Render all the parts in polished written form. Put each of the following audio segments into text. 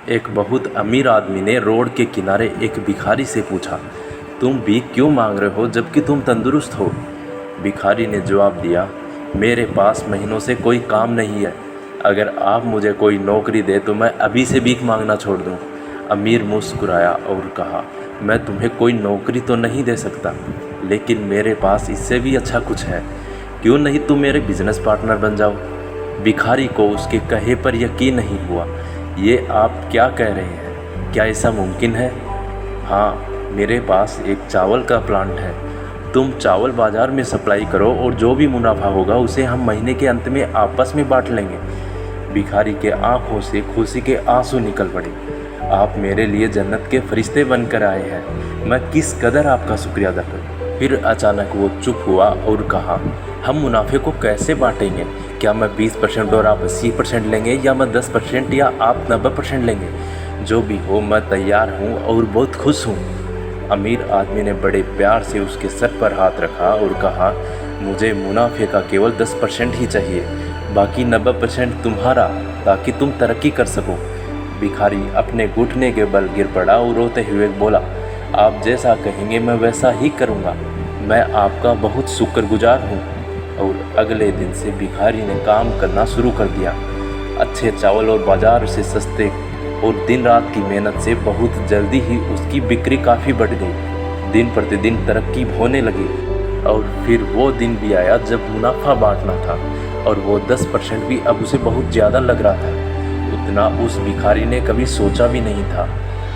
एक बहुत अमीर आदमी ने रोड के किनारे एक भिखारी से पूछा, तुम भीख क्यों मांग रहे हो जबकि तुम तंदुरुस्त हो? भिखारी ने जवाब दिया, मेरे पास महीनों से कोई काम नहीं है। अगर आप मुझे कोई नौकरी दे तो मैं अभी से भीख मांगना छोड़ दूं। अमीर मुस्कुराया और कहा, मैं तुम्हें कोई नौकरी तो नहीं दे सकता, लेकिन मेरे पास इससे भी अच्छा कुछ है। क्यों नहीं तुम मेरे बिजनेस पार्टनर बन जाओ? भिखारी को उसके कहे पर यकीन नहीं हुआ। ये आप क्या कह रहे हैं? क्या ऐसा मुमकिन है? हाँ, मेरे पास एक चावल का प्लांट है। तुम चावल बाज़ार में सप्लाई करो और जो भी मुनाफा होगा उसे हम महीने के अंत में आपस में बांट लेंगे। भिखारी के आंखों से खुशी के आंसू निकल पड़े। आप मेरे लिए जन्नत के फरिश्ते बनकर आए हैं। मैं किस कदर आपका शुक्रिया अदा करूं? फिर अचानक वो चुप हुआ और कहा, हम मुनाफे को कैसे बांटेंगे? क्या मैं 20% और आप 80% लेंगे, या मैं 10% या आप 90% लेंगे? जो भी हो मैं तैयार हूँ और बहुत खुश हूँ। अमीर आदमी ने बड़े प्यार से उसके सर पर हाथ रखा और कहा, मुझे मुनाफे का केवल 10% ही चाहिए, बाकी 90% तुम्हारा, ताकि तुम तरक्की कर सको। भिखारी अपने घुटने के बल गिर पड़ा और रोते हुए बोला, आप जैसा कहेंगे मैं वैसा ही करूँगा। मैं आपका बहुत शुक्रगुजार हूँ। और अगले दिन से भिखारी ने काम करना शुरू कर दिया। अच्छे चावल और बाज़ार से सस्ते और दिन रात की मेहनत से बहुत जल्दी ही उसकी बिक्री काफ़ी बढ़ गई। दिन प्रतिदिन तरक्की होने लगी। और फिर वो दिन भी आया जब मुनाफा बांटना था, और वो 10% भी अब उसे बहुत ज़्यादा लग रहा था। उतना उस भिखारी ने कभी सोचा भी नहीं था।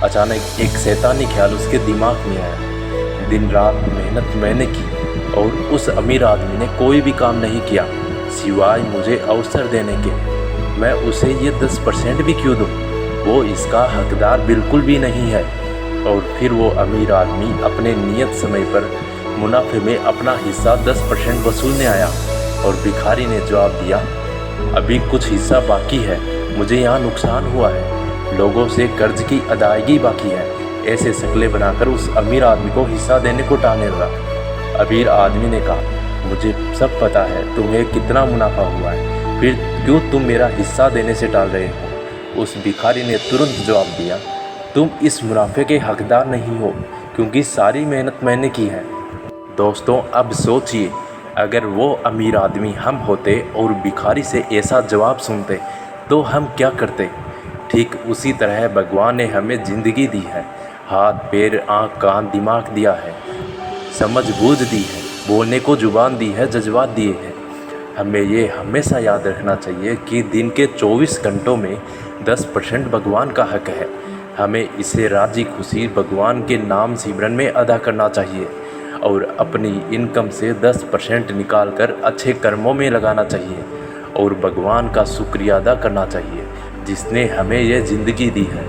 अचानक एक शैतानी ख्याल उसके दिमाग में आया। दिन रात मेहनत मैंने की और उस अमीर आदमी ने कोई भी काम नहीं किया सिवाय मुझे अवसर देने के। मैं उसे ये 10% भी क्यों दूँ? वो इसका हकदार बिल्कुल भी नहीं है। और फिर वो अमीर आदमी अपने नियत समय पर मुनाफे में अपना हिस्सा 10% वसूलने आया। और भिखारी ने जवाब दिया, अभी कुछ हिस्सा बाकी है, मुझे यहाँ नुकसान हुआ है, लोगों से कर्ज की अदायगी बाकी है। ऐसे शक्लें बनाकर उस अमीर आदमी को हिस्सा देने को टालने लगा। अमीर आदमी ने कहा, मुझे सब पता है तुम्हें कितना मुनाफा हुआ है, फिर क्यों तुम मेरा हिस्सा देने से टाल रहे हो? उस भिखारी ने तुरंत जवाब दिया, तुम इस मुनाफे के हकदार नहीं हो, क्योंकि सारी मेहनत मैंने की है। दोस्तों, अब सोचिए, अगर वो अमीर आदमी हम होते और भिखारी से ऐसा जवाब सुनते तो हम क्या करते? ठीक उसी तरह भगवान ने हमें ज़िंदगी दी है, हाथ पैर आँख कान दिमाग दिया है, समझ बूझ दी है, बोलने को जुबान दी है, जज्बात दिए हैं। हमें ये हमेशा याद रखना चाहिए कि दिन के 24 घंटों में 10% भगवान का हक है। हमें इसे राजी खुशी भगवान के नाम सिमरन में अदा करना चाहिए और अपनी इनकम से 10% निकाल कर अच्छे कर्मों में लगाना चाहिए और भगवान का शुक्रिया अदा करना चाहिए जिसने हमें यह ज़िंदगी दी है।